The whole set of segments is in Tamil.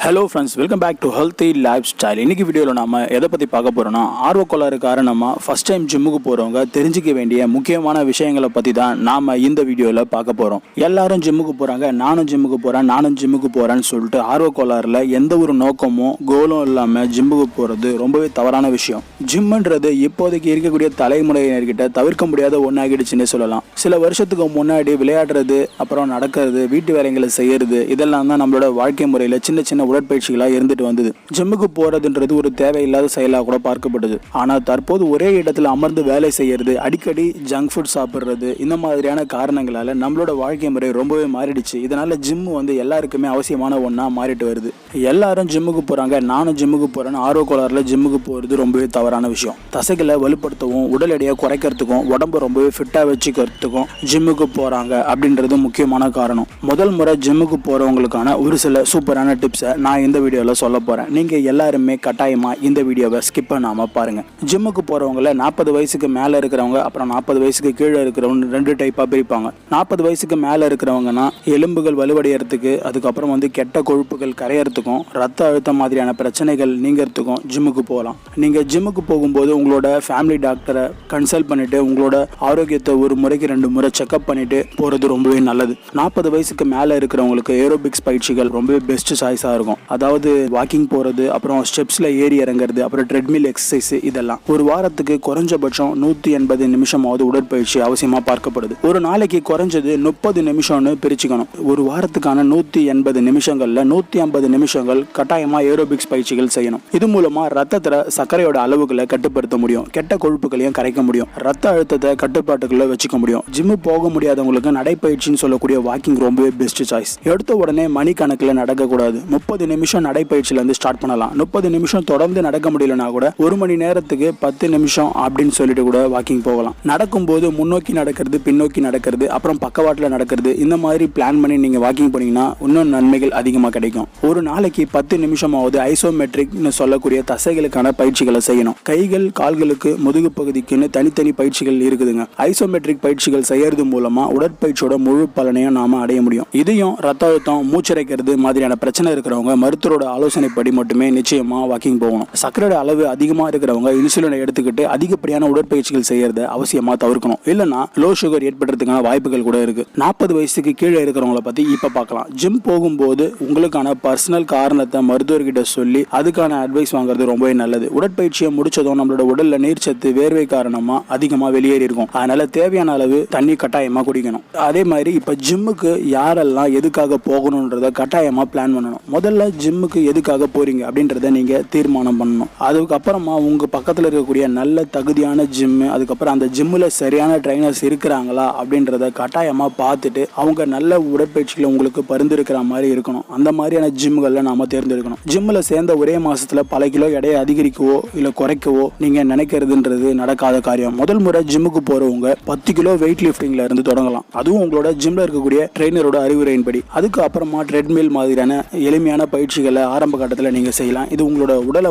Hello friends, welcome back to healthy lifestyle. இன்றைக்கி வீடியோவில் நம்ம எதை பற்றி பார்க்க போகிறோன்னா, ஆர்வக்கோளாறு காரணமாக ஃபஸ்ட் டைம் ஜிம்முக்கு போகிறவங்க தெரிஞ்சிக்க வேண்டிய முக்கியமான விஷயங்களை பற்றி தான் நாம் இந்த வீடியோவில் பார்க்க போகிறோம். எல்லாரும் ஜிம்முக்கு போகிறாங்க, நானும் ஜிம்முக்கு போகிறேன்னு சொல்லிட்டு ஆர்வக்கோளாறில் எந்த ஒரு நோக்கமும் கோலும் இல்லாமல் ஜிம்முக்கு போகிறது ரொம்பவே தவறான விஷயம். ஜிம்முன்றது இப்போதைக்கு இருக்கக்கூடிய தலைமுறையினர்கிட்ட தவிர்க்க முடியாத ஒன்றாகிடுச்சுன்னு சொல்லலாம். சில வருஷத்துக்கு முன்னாடி விளையாடுறது, அப்புறம் நடக்கிறது, வீட்டு வேலைகளை செய்கிறது, இதெல்லாம் தான் நம்மளோட வாழ்க்கை முறையில் சின்ன சின்ன உடற்பயிற்சிகளாக இருந்துட்டு வந்தது. ஜிம்முக்கு போறதுன்றது ஒரு தேவையில்லாத செயலாக கூட பார்க்கப்பட்டது. ஆனால் தற்போது ஒரே இடத்துல அமர்ந்து வேலை செய்யறது, அடிக்கடி ஜங்க் ஃபுட் சாப்பிட்றது, இந்த மாதிரியான காரணங்களால நம்மளோட வாழ்க்கை முறை ரொம்பவே மாறிடுச்சு. இதனால ஜிம் எல்லாருக்குமே அவசியமான ஒன்றா மாறிட்டு வருது. எல்லாரும் ஜிம்முக்கு போறாங்க, நானும் ஜிம்முக்கு போறேன்னு ஆர்வக்கோளாறுல ஜிம்முக்கு போறது ரொம்பவே தவறான விஷயம். தசைகளை வலுப்படுத்தவும், உடல் எடையை குறைக்கிறதுக்கும், உடம்பு ரொம்பவே ஃபிட்டா வச்சுக்கிறதுக்கும் ஜிம்முக்கு போறாங்க அப்படின்றது முக்கியமான காரணம். முதல் முறை ஜிம்முக்கு போறவங்களுக்கான ஒரு சில சூப்பரான டிப்ஸை நான் இந்த வீடியோவில் சொல்ல போகிறேன். நீங்கள் எல்லாருமே கட்டாயமாக இந்த வீடியோவை ஸ்கிப் பண்ணாமல் பாருங்கள். ஜிம்முக்கு போகிறவங்கள 40 வயசுக்கு மேலே இருக்கிறவங்க, அப்புறம் 40 வயசுக்கு கீழே இருக்கிறவங்க 2 டைப்பாக பிரிப்பாங்க. 40 வயசுக்கு மேலே இருக்கிறவங்கன்னா எலும்புகள் வலுவடைகிறதுக்கு, அதுக்கப்புறம் கெட்ட கொழுப்புகள் கரையிறதுக்கும், ரத்த அழுத்தம் மாதிரியான பிரச்சனைகள் நீங்கிறதுக்கும் ஜிம்முக்கு போகலாம். நீங்கள் ஜிம்முக்கு போகும்போது உங்களோட ஃபேமிலி டாக்டரை கன்சல்ட் பண்ணிவிட்டு உங்களோட ஆரோக்கியத்தை ஒரு முறைக்கு 2 முறை செக்அப் பண்ணிவிட்டு போகிறது ரொம்பவே நல்லது. 40 வயசுக்கு மேலே இருக்கிறவங்களுக்கு ஏரோபிக்ஸ் பயிற்சிகள் ரொம்பவே பெஸ்ட் சாய்ஸாக இருக்கும். அதாவது வாக்கிங் போகிறது, அப்புறம் ஸ்டெப்ஸில் ஏறி இறங்குறது, அப்புறம் ட்ரெட்மில் எக்ஸசைஸ், இதெல்லாம் ஒரு வாரத்துக்கு குறைஞ்சபட்சம் 180 நிமிஷமாவது உடற்பயிற்சி அவசியமாக பார்க்கப்படுது. ஒரு நாளைக்கு குறைஞ்சது 30 நிமிஷம்னு பிரிச்சுக்கணும். ஒரு வாரத்துக்கான 180 நிமிஷங்களில் 150 நிமிஷங்கள் கட்டாயமாக ஏரோபிக்ஸ் பயிற்சிகள் செய்யணும். இது மூலமாக ரத்தத்தில் சர்க்கரையோட அளவுகளை கட்டுப்படுத்த முடியும், கெட்ட கொழுப்புகளையும் கரைக்க முடியும், ரத்த அழுத்தத்தை கட்டுப்பாட்டுக்குள்ள வச்சுக்க முடியும். ஜிம்மு போக முடியாதவங்களுக்கு நடைப்பயிற்சின்னு சொல்லக்கூடிய வாக்கிங் ரொம்பவே பெஸ்ட் சாய்ஸ். எடுத்த உடனே மணிக்கணக்கில் நடக்கக்கூடாது. 30 நிமிஷம் நடைப்பயிற்சியிலேருந்து ஸ்டார்ட் பண்ணலாம். 30 நிமிஷம் தொடர்ந்து நடக்க முடியலனா கூட 1 மணி நேரத்துக்கு 10 நிமிஷம் அப்படின்னு சொல்லிட்டு கூட வாக்கிங் போகலாம். நடக்கும்போது முன்னோக்கி நடக்கிறது, பின்னோக்கி நடக்கிறது, அப்புறம் பக்கவாட்டில் நடக்கிறது, இந்த மாதிரி பிளான் பண்ணி நீங்கள் வாக்கிங் போனீங்கன்னா இன்னும் நன்மைகள் அதிகமாக கிடைக்கும். ஒரு நாளைக்கு 10 நிமிஷமாவது ஐசோமெட்ரிக்னு சொல்லக்கூடிய தசைகளுக்கான பயிற்சிகளை செய்யணும். கைகள், கால்களுக்கு, முதுகு பகுதிக்குன்னு தனித்தனி பயிற்சிகள் இருக்குதுங்க. ஐசோமெட்ரிக் பயிற்சிகள் செய்யறது மூலமா உடற்பயிற்சியோட முழு பலனையும் நாம அடைய முடியும். இதையும் ரத்த அழுத்தம், மூச்சரைக்கிறது மாதிரியான பிரச்சனை இருக்கிறவங்க மருத்துவரோட ஆலோசனைப்படி மட்டுமே நிச்சயமா வாக்கிங் போகணும். சர்க்கரையோட அளவு அதிகமாக இருக்கிறவங்க இன்சுலினை எடுத்துக்கிட்டு அதிகப்படியான உடற்பயிற்சிகள் செய்யறத அவசியமா தவிர்க்கணும். இல்லைன்னா லோ சுகர் ஏற்படுறதுக்கான வாய்ப்புகள் கூட இருக்கு. 40 வயசுக்கு கீழே இருக்கிறவங்கள பத்தி இப்ப பார்க்கலாம். ஜிம் போகும்போது உங்களுக்கான பர்சனல் காரணத்தை மருத்துவர்கிட்ட சொல்லி அதுக்கான அட்வைஸ் வாங்குறது ரொம்பவே நல்லது. உடற்பயிற்சியை முடிச்சதும் நம்மளோட உடல்ல நீர்ச்சத்து வேர்வை காரணமா அதிகமா வெளியேறி இருக்கும். அதனால தேவையான அளவு தண்ணி கட்டாயமா குடிக்கணும். அதே மாதிரி இப்ப ஜிம்முக்கு யாரெல்லாம் எதுக்காக போகணும்ன்றத கட்டாயமா பிளான் பண்ணணும். முதல்ல ஜிம்முக்கு எதுக்காக போறீங்க அப்படின்றத நீங்க தீர்மானம் பண்ணணும். அதுக்கப்புறமா உங்க பக்கத்துல இருக்கக்கூடிய நல்ல தகுதியான ஜிம், அதுக்கப்புறம் அந்த ஜிம்முல சரியான ட்ரைனர்ஸ் இருக்கிறாங்களா அப்படின்றத கட்டாயமா பார்த்துட்டு அவங்க நல்ல உடற்பயிற்சிகளை உங்களுக்கு பரிந்துரைக்கிற மாதிரி இருக்கணும். அந்த மாதிரியான ஜிம்களை நாம தேர்ந்தெடுக்கணும். ஜிம்ல சேர்ந்த ஒரே மாசத்துல பல கிலோ எடையை அதிகரிக்கவோ இல்ல குறைக்கவோ நீங்க நினைக்கிறதுன்றது நடக்காத காரியம். முதல் முறை ஜிம்முக்கு போறவங்க 10 கிலோ வெயிட் லிஃப்டிங்ல இருந்து தொடங்கலாம். அதுவும் உங்களோட ஜிம்ல இருக்கக்கூடிய ட்ரைனரோட அறிவுரையின்படி. அதுக்கு அப்புறமா ட்ரெட்மில் மாதிரியான எளிமையான பயிற்சிகளை ஆரம்ப கட்டத்தில் நீங்க செய்யலாம். இது உங்களோட உடலை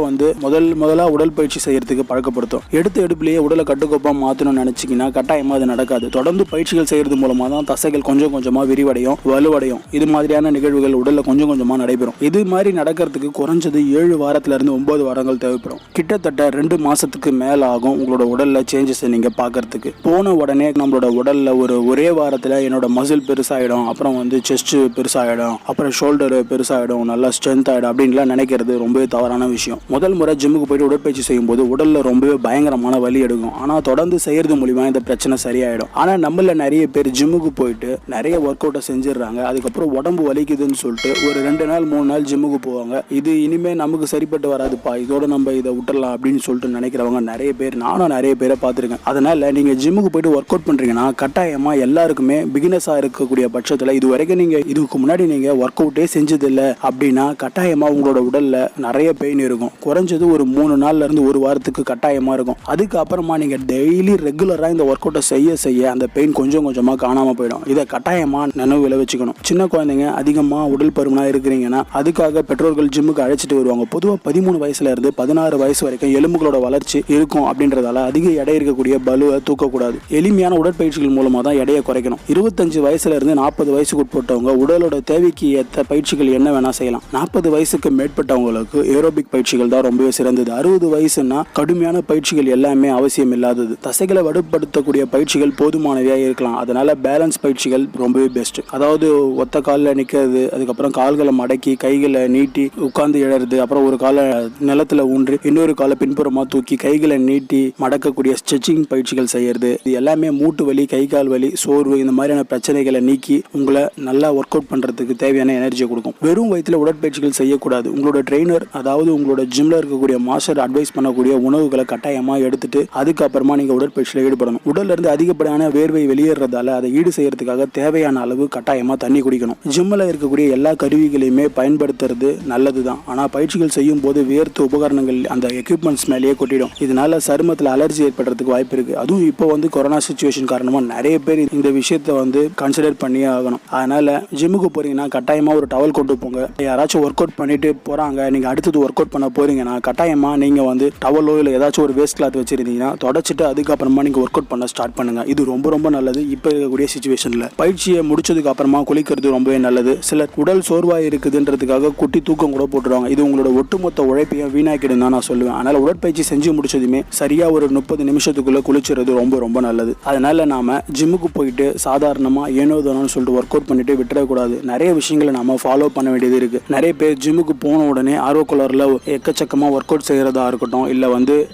முதலா உடல் பயிற்சி செய்யறதுக்கு பழக்கப்படுத்தும். எடுப்பிலேயே உடலை கட்டுக்கோப்பா மாற்றணும்னு நினைச்சீங்கன்னா கட்டாயமா அது நடக்காது. தொடர்ந்து பயிற்சிகள் செய்யறது மூலமா தான் தசைகள் கொஞ்சம் கொஞ்சமா விரிவடையும், வலுவடையும். இது மாதிரியான நிகழ்வுகள் உடல்ல கொஞ்சம் கொஞ்சமா நடைபெறும். இது மாதிரி நடக்கிறதுக்கு குறைஞ்சது 7 வாரத்துல இருந்து 9 வாரங்கள் தேவைப்படும். கிட்டத்தட்ட 2 மாசத்துக்கு மேல ஆகும் உங்களோட உடல்ல சேஞ்சஸ் நீங்க பாக்குறதுக்கு. போன உடனே நம்மளோட உடல்ல ஒரே வாரத்துல என்னோட மசில் பெருசாயிடும், அப்புறம் செஸ்ட் பெருசாயிடும், அப்புறம் ஷோல்டர் பெருசாயிடும், நல்லா ஸ்ட்ரென்த் ஆயிடும் அப்படின்லாம் நினைக்கிறது ரொம்பவே தவறான விஷயம். முதல் முறை ஜிம்முக்கு போயிட்டு உடற்பயிற்சி செய்யும் போது உடல்ல ரொம்பவே பயங்கரமான வலி எடுக்கும். ஆனா தொடர்ந்து செய்யறது மூலியமா இந்த பிரச்சனை சரியாயிடும். ஆனா நம்மள நிறைய பேர் ஜிம்முக்கு போயிட்டு நிறைய ஒர்க் அவுட்டை செஞ்சிடறாங்க. அதுக்கப்புறம் உடம்பு வலிக்குதுன்னு சொல்லிட்டு ஒரு 2 நாள் 3 நாள் ஜிம்முக்கு போவாங்க. இது இனிமே நமக்கு சரிப்பட்டு வராதுப்பா, இதோட நம்ம இதை விட்டுறலாம் அப்படின்னு சொல்லிட்டு நினைக்கிறவங்க நிறைய பேர், நானும் நிறைய பேரை பார்த்துருக்கேன். அதனால நீங்க ஜிம்முக்கு போயிட்டு ஒர்க் அவுட் பண்றீங்கன்னா கட்டாயமா எல்லாருக்குமே பிகினஸா இருக்கக்கூடிய பட்சத்துல இது வரைக்கும் நீங்க இதுக்கு முன்னாடி நீங்க ஒர்க் அவுட்டே செஞ்சது இல்லை அப்படின்னா கட்டாயமா உங்களோட உடல்ல நிறைய பெயின் இருக்கும். குறைஞ்சது ஒரு 3 நாள்ல இருந்து 1 வாரத்துக்கு கட்டாயமா இருக்கும். அதுக்கு அப்புறமா நீங்க டெய்லி ரெகுலரா இந்த ஒர்க் அவுட்டை செய்ய அந்த பெயின் கொஞ்சம் கொஞ்சமா காணாம போயிடும். இதை கட்டாயமா நினைவுல வச்சுக்கணும். சின்ன குழந்தைங்க அதிகமா உடல் பருமனா இருக்கிறீங்கன்னா அதுக்காக பெற்றோர்கள் ஜிம்முக்கு அழைச்சிட்டு வருவாங்க. பொதுவாக 13 வயசுல இருந்து 16 வயசு வரைக்கும் எலும்புகளோட வளர்ச்சி இருக்கும் அப்படின்றதால அதிக எடை இருக்கக்கூடிய பலுவை தூக்கக்கூடாது. எளிமையான உடற்பயிற்சிகள் மூலமா தான் எடையை குறைக்கணும். 25 வயசுல இருந்து 40 வயசுக்கு உட்பட்டவங்க உடலோட தேவைக்கு ஏற்ற பயிற்சிகள் என்ன வேணா செய்யலாம். பண்ணலாம். 40 வயசுக்கு மேற்பட்டவங்களுக்கு ஏரோபிக் பயிற்சிகள் தான் ரொம்பவே சிறந்தது. 60 வயசுனா கடுமையான பயிற்சிகள் எல்லாமே அவசியம் இல்லாதது. தசைகளை வலுப்படுத்தக்கூடிய பயிற்சிகள் போதுமானவையா இருக்கலாம். அதனால பேலன்ஸ் பயிற்சிகள் ரொம்பவே பெஸ்ட். அதாவது ஒத்த காலில் நிற்கிறது, அதுக்கப்புறம் கால்களை மடக்கி கைகளை நீட்டி உட்கார்ந்து எழறது, அப்புறம் ஒரு காலை நிலத்துல ஊன்றி இன்னொரு காலை பின்புறமா தூக்கி கைகளை நீட்டி மடக்கக்கூடிய ஸ்ட்ரெச்சிங் பயிற்சிகள் செய்யறது. இது எல்லாமே மூட்டு வலி, கை கால் வலி, சோர்வு இந்த மாதிரியான பிரச்சனைகளை நீக்கி உங்களை நல்லா ஒர்க் அவுட் பண்றதுக்கு தேவையான எனர்ஜியை கொடுக்கும். வெறும் வயிற்றுல உடற்பயிற்சிகள் செய்யக்கூடாது. உங்களோட ட்ரெயினர், அதாவது உங்களோட ஜிம்ல இருக்கக்கூடிய மாஸ்டர் அட்வைஸ் பண்ணக்கூடிய உணவுகளை கட்டாயமா எடுத்துட்டு அதுக்கப்புறமா நீங்க உடற்பயிற்சியில் ஈடுபடணும். உடல்ல இருந்து அதிகப்படியான வேர்வை வெளியேறதால அதை ஈடு செய்யறதுக்காக தேவையான அளவு கட்டாயமா தண்ணி குடிக்கணும். ஜிம்ல இருக்கக்கூடிய எல்லா கருவிகளையுமே பயன்படுத்துறது நல்லதுதான். ஆனா பயிற்சிகள் செய்யும் போது வேர்த்து உபகரணங்கள் அந்த எக்யூப்மெண்ட்ஸ் மேலேயே கொட்டிடும். இதனால சருமத்தில் அலர்ஜி ஏற்படுறதுக்கு வாய்ப்பு இருக்கு. அதுவும் இப்போ கொரோனா சிச்சுவேஷன் காரணமா நிறைய பேர் இந்த விஷயத்தை கன்சிடர் பண்ணியே ஆகணும். அதனால ஜிம்முக்கு போறீங்கன்னா கட்டாயமா ஒரு டவல் கொண்டு போங்க. யாராச்சும் ஒர்க் அவுட் பண்ணிட்டு போறாங்க, நீங்க அடுத்தது ஒர்க் அவுட் பண்ண போறீங்கன்னா கட்டாயமா நீங்க டவலோ இல்ல ஏதாச்சும் ஒரு வேஸ்ட் கிளாத் வச்சிருந்தீங்கன்னா தொடச்சிட்டு அதுக்கப்புறமா நீங்க ஒர்க் அவுட் பண்ண ஸ்டார்ட் பண்ணுங்க. இது ரொம்ப ரொம்ப நல்லது. இப்போ இருக்கக்கூடிய சிச்சுவேஷன்ல பயிற்சியை முடிச்சதுக்கு அப்புறமா குளிக்கிறது ரொம்பவே நல்லது. சிலர் உடல் சோர்வா இருக்குதுன்றதுக்காக குட்டி தூக்கம் கூட போட்டுருவாங்க. இது உங்களோட ஒட்டுமொத்த உழைப்பையும் வீணாக்கிடும் தான் நான் சொல்லுவேன். அதனால உடற்பயிற்சி செஞ்சு முடிச்சதுமே சரியா ஒரு 30 நிமிஷத்துக்குள்ள குளிச்சுறது ரொம்ப ரொம்ப நல்லது. அதனால நாம ஜிம்முக்கு போயிட்டு சாதாரணமா ஏனோதானு சொல்லிட்டு ஒர்க் அவுட் பண்ணிட்டு விட்டுறக்கூடாது. நிறைய விஷயங்களை நாம ஃபாலோ பண்ண வேண்டியது இருக்கு. நிறைய பேர் ஜிம்முக்கு போன உடனே ஆர்வக்குள்ளர்ல எக்கச்சக்கமா ஒர்க் அவுட் செய்யறதா இருக்கட்டும், இல்ல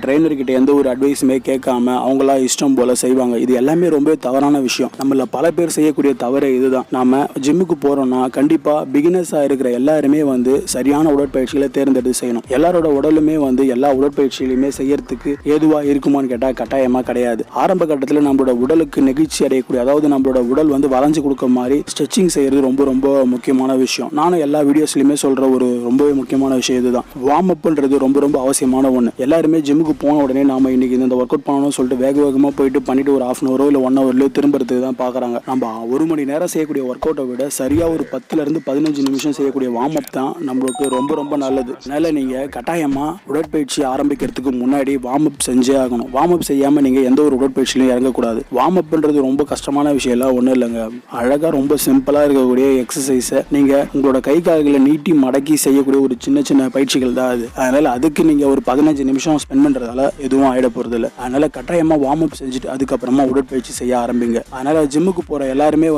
ட்ரெயினர் கிட்ட எந்த ஒரு அட்வைஸுமே கேட்காம அவங்களா இஷ்டம் போல செய்வாங்க. இது எல்லாமே ரொம்ப தவறான விஷயம். நம்மள பல பேர் செய்யக்கூடிய தவறு இதுதான். நாம ஜிம்முக்கு போறோம்னா கண்டிப்பா பிகினர்ஸா இருக்கிற எல்லாருமே சரியான உடற்பயிற்சிகளை தேர்ந்தெடுத்து செய்யணும். எல்லாரோட உடலுமே எல்லா உடற்பயிற்சிகளையுமே செய்யறதுக்கு ஏதுவா இருக்குமான்னு கேட்டா கட்டாயமா கிடையாது. ஆரம்ப கட்டத்தில் நம்மளோட உடலுக்கு நெகிழ்ச்சி அடையக்கூடிய, அதாவது நம்மளோட உடல் வளைஞ்சு கொடுக்க மாதிரி ஸ்ட்ரெச்சிங் செய்யறது ரொம்ப ரொம்ப முக்கியமான விஷயம். நானும் எல்லா வீடியோஸ்லயுமே சொல்ற ஒரு ரொம்பவே முக்கியமான விஷயம் இதுதான். வார்ம் அப்ன்றது ரொம்ப ரொம்ப அவசியமான ஒண்ணு. எல்லாருமே ஜிம்முக்கு போன உடனே நாம இன்னைக்கு இந்த ஒர்க் அவுட் பண்ணணும்னு சொல்லிட்டு வேக வேகமா போயிட்டு பண்ணிட்டு ஒரு 1/2 hour இல்ல 1 hour திரும்பறதுக்கு தான் பாக்குறாங்க. நம்ம 1 மணி நேரம் செய்யக்கூடிய ஒர்க் அவுட்டை விட சரியா ஒரு 10 இருந்து 15 நிமிஷம் செய்யக்கூடிய வார்ம் அப் தான் நம்மளுக்கு ரொம்ப ரொம்ப நல்லது. அதனால நீங்க கட்டாயமா உடற்பயிற்சி ஆரம்பிக்கிறதுக்கு முன்னாடி வார்ம் அப் செஞ்சே ஆகணும். வார்ம் அப் செய்யாம நீங்க எந்த ஒரு உடற்பயிற்சியிலும் இறங்கக்கூடாது. வார்ம் அப்ன்றது ரொம்ப கஷ்டமான விஷயம் எல்லாம் ஒன்றும் இல்லைங்க. அழகா ரொம்ப சிம்பிளா இருக்கக்கூடிய எக்ஸசைஸை நீங்க உங்களோட கை கால்களை நீட்டி மடக்கி செய்யக்கூடிய ஒரு சின்ன சின்ன பயிற்சிகள் தான் அது. அதனால அதுக்கு நீங்க ஒரு 15 நிமிஷம் ஸ்பெண்ட் பண்றதால எதுவும் ஆயிட போறது இல்லை. அதனால கட்டாயமா வார்ம் அப் செஞ்சுட்டு அதுக்கப்புறமா உடற்பயிற்சி செய்ய ஆரம்பிங்க. அதனால ஜிம்முக்கு போற எல்லாருமே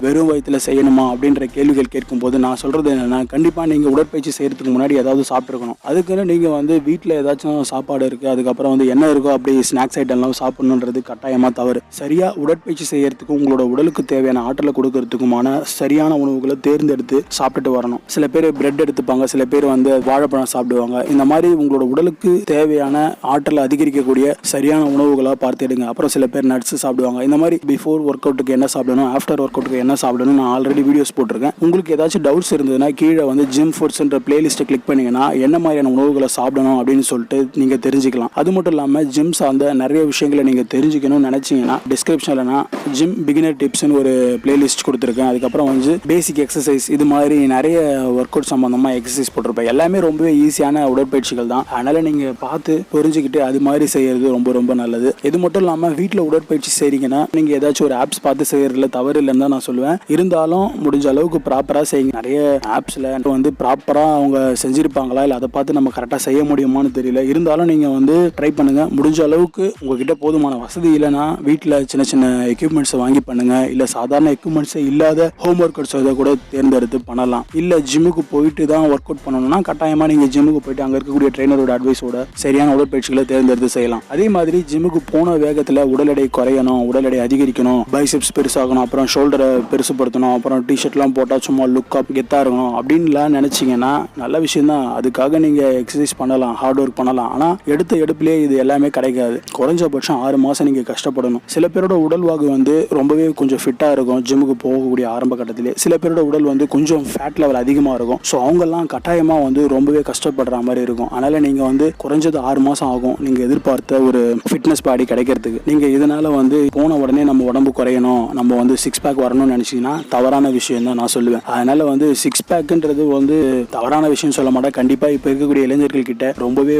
வெறும் வயிற்றுல செய்யணுமா அப்படின்ற கேள்விகள் கேட்கும் போது நான் சொல்றது என்னன்னா, கண்டிப்பா நீங்க உடற்பயிற்சி செய்யறதுக்கு முன்னாடி ஏதாவது சாப்பிட்டுருக்கணும். அதுக்குன்னு நீங்க வீட்டுல ஏதாச்சும் சாப்பாடு இருக்கு, அதுக்கப்புறம் என்ன இருக்கோ அப்படி ஸ்நாக்ஸ் ஐட்டம் எல்லாம் சாப்பிடணுன்றது கட்டாயமா தவறு. சரியா உடற்பயிற்சி செய்யறதுக்கும் உங்களோட உடலுக்கு தேவையான ஆற்றலை கொடுக்கறதுக்குமான சரியான உணவுகளை தேர்ந்தெடுத்து சாப்பிட்டுட்டு வரணும். சில பேர் பிரெட் எடுத்துப்பாங்க, சில பேர் வாழைப்பழம் சாப்பிடுவாங்க. இந்த மாதிரி உங்களோட உடலுக்கு தேவையான ஆற்றலை அதிகரிக்கக்கூடிய சரியான உணவுகளா பார்த்து எடுங்க. அப்புறம் சில பேர் நட்ஸ் சாப்பிடுவாங்க. இந்த மாதிரி பிஃபோர் ஒர்க் அவுட்டுக்கு என்ன சாப்பிடணும், ஆஃப்டர் ஒர்க் அவுட்டுக்கு என்ன சாப்பிடணும் நான் ஆல்ரெடி வீடியோஸ் போட்டிருக்கேன். உங்களுக்கு ஏதாச்சும் டவுட்ஸ் இருந்ததுன்னா கீழே ஜிம் ஃபுட்ஸ்ன்ற பிளேலிஸ்ட்டை கிளிக் பண்ணீங்கன்னா என்ன மாதிரியான உணவுகளை சாப்பிடணும் அப்படின்னு சொல்லிட்டு நீங்க தெரிஞ்சுக்கலாம். அது மட்டும் இல்லாம ஜிம் சார்ந்த நிறைய விஷயங்களை நீங்க தெரிஞ்சுக்கணும்னு நினைச்சீங்கன்னா டிஸ்கிரிப்ஷன்ல நான் ஜிம் பிகினர் டிப்ஸ்னு ஒரு பிளேலிஸ்ட் கொடுத்துருக்கேன். அதுக்கப்புறம் பேசிக் எக்ஸசைஸ், இது மாதிரி நிறைய ஒர்க் அவுட் சம்பந்தமா எக்ஸசைஸ் போட்டிருப்பேன். எல்லாமே ரொம்பவே ஈஸியான உடற்பயிற்சிகள் தான். அதனால நீங்க பார்த்து புரிஞ்சுக்கிட்டு அது மாதிரி செய்யறது ரொம்ப ரொம்ப நல்லது. இது மட்டும் இல்லாம வீட்டுல உடற்பயிற்சி செய்றீங்கன்னா நீங்க ஏதாச்சும் ஒரு ஆப்ஸ் பார்த்து செய்யறதுல தவறு இல்லைன்னு தான் நான் சொல்லுவேன். இருந்தாலும் முடிஞ்ச அளவுக்கு ப்ராப்பரா செய்யுங்க. நிறைய ஆப்ஸ்ல ப்ராப்பரா அவங்க செஞ்சிருப்பாங்களா இல்ல அதை பார்த்து நம்ம கரெக்டா செய்ய முடியுமான்னு தெரியல. இருந்தாலும் நீங்க ட்ரை பண்ணுங்க. முடிஞ்ச அளவுக்கு உங்ககிட்ட போதுமான வசதி இல்லைன்னா வீட்டுல சின்ன சின்ன எக்யூப்மெண்ட்ஸ் வாங்கி பண்ணுங்க. இல்ல சாதாரண எக்யூப்மெண்ட்ஸ் இல்லாத ஹோம் ஒர்க் அவுட்ஸ் கூட தேர்ந்தெடுத்து பண்ணலாம். இல்ல ஜிம்முக்கு போயிட்டு தான் ஒர்க் அவுட் பண்ணணும்னா கட்டாயமா நீங்க ஜிம்முக்கு போயிட்டு அங்க இருக்கக்கூடிய ட்ரெயினரோட அட்வைஸோட சரியான உடற்பயிற்சிகளை தேர்ந்தெடுத்து செய்யலாம். அதே மாதிரி ஜிம்முக்கு போன வேகத்துல உடல் எடை குறையணும், உடல் எடை அதிகரிக்கணும், பைசெப்ஸ் பெருசாகணும், அப்புறம் ஷோல்டரை பெருசுப்படுத்தணும், அப்புறம் டிஷர்ட் எல்லாம் போட்டா சும்மா லுக் அப் கெத்தா இருக்கணும் அப்படின்லாம் நினைச்சீங்கன்னா நல்ல விஷயம் தான். அதுக்காக நீங்க எக்ஸசைஸ் பண்ணலாம், ஹார்ட் ஒர்க் பண்ணலாம். ஆனா எடுப்பிலேயே இது எல்லாமே கிடைக்காது. குறைஞ்சபட்சம் 6 மாசம் நீங்க கஷ்டப்படணும். சில பேரோட உடல்வாகு ரொம்பவே கொஞ்சம் ஃபிட்டா இருக்கும் ஜிம்முக்கு போகக்கூடிய ஆரம்ப கட்டத்திலே. சில பேரோட உடல் கொஞ்சம் ஃபேட் லெவல் அதிகமா இருக்கும். ஸோ அவங்கெல்லாம் கட்டாயமா ரொம்பவே கஷ்டப்படுற மாதிரி இருக்கும். அதனால நீங்க குறைஞ்சது 6 மாசம் ஆகும் நீங்க எதிர்பார்த்த ஒரு ஃபிட்னஸ் பாடி கிடைக்கிறதுக்கு. நீங்க இதனால போன உடனே நம்ம உடம்பு குறையணும், நம்ம சிக்ஸ் பேக் வரணும்னு நினைச்சீங்கன்னா தவறான விஷயம் தான் நான் சொல்லுவேன். அதனால சிக்ஸ் பேக்ன்றது தவறான விஷயம் சொல்ல மாட்டேன். கண்டிப்பா இப்ப இருக்கக்கூடிய இளைஞர்கள் கிட்ட ரொம்பவே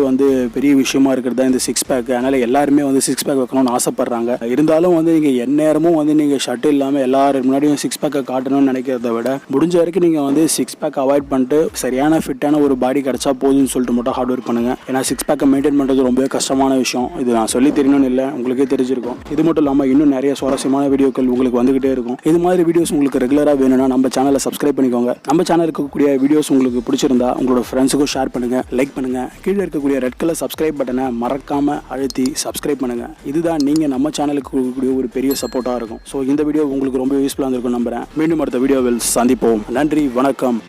பெரிய விஷயமா இருக்கிறது தான் இந்த சிக்ஸ் பேக். அதனால எல்லாருமே சிக்ஸ் பேக் வைக்கணும்னு ஆசைப்படுறாங்க. இருந்தாலும் நீங்க எந்நேரமும் நீங்க ஷர்ட் இல்லாம எல்லாரும் முன்னாடியும் சிக்ஸ் பேக்கை காட்டணும்னு நினைக்கிறத விட முடிஞ்ச வரைக்கும் நீங்க சிக்ஸ் பேக் அவாய்ட் டார்கெட் பண்ணிட்டு சரியான ஃபிட்டான ஒரு பாடி கிடைச்சா போதும்னு சொல்லிட்டு மட்டும் ஹார்ட் ஒர்க் பண்ணுங்க. ஏன்னா 6 பேக்கை மெயின்டைன் பண்ணுறது ரொம்ப கஷ்டமான விஷயம். இது நான் சொல்லி தெரியணும்னு இல்லை, உங்களுக்கே தெரிஞ்சிருக்கும். இது மட்டும் இல்லாமல் இன்னும் நிறைய சுவாரஸ்யமான வீடியோக்கள் உங்களுக்கு வந்துகிட்டே இருக்கும். இது மாதிரி வீடியோஸ் உங்களுக்கு ரெகுலராக வேணும்னா நம்ம சேனலை சப்ஸ்கிரைப் பண்ணிக்கோங்க. நம்ம சேனல் இருக்கக்கூடிய வீடியோஸ் உங்களுக்கு பிடிச்சிருந்தா உங்களோட ஃப்ரெண்ட்ஸுக்கும் ஷேர் பண்ணுங்க, லைக் பண்ணுங்க. கீழே இருக்கக்கூடிய ரெட் கலர் சப்ஸ்கிரைப் பட்டனை மறக்காம அழுத்தி சப்ஸ்கிரைப் பண்ணுங்க. இதுதான் நீங்க நம்ம சேனலுக்கு கொடுக்கக்கூடிய ஒரு பெரிய சப்போர்ட்டா இருக்கும். ஸோ இந்த வீடியோ உங்களுக்கு ரொம்ப யூஸ்ஃபுல்லாக இருக்கும் நம்புறேன். மீண்டும் அடுத்த வீடியோவில் சந்திப்போம். நன்றி, வணக்கம்.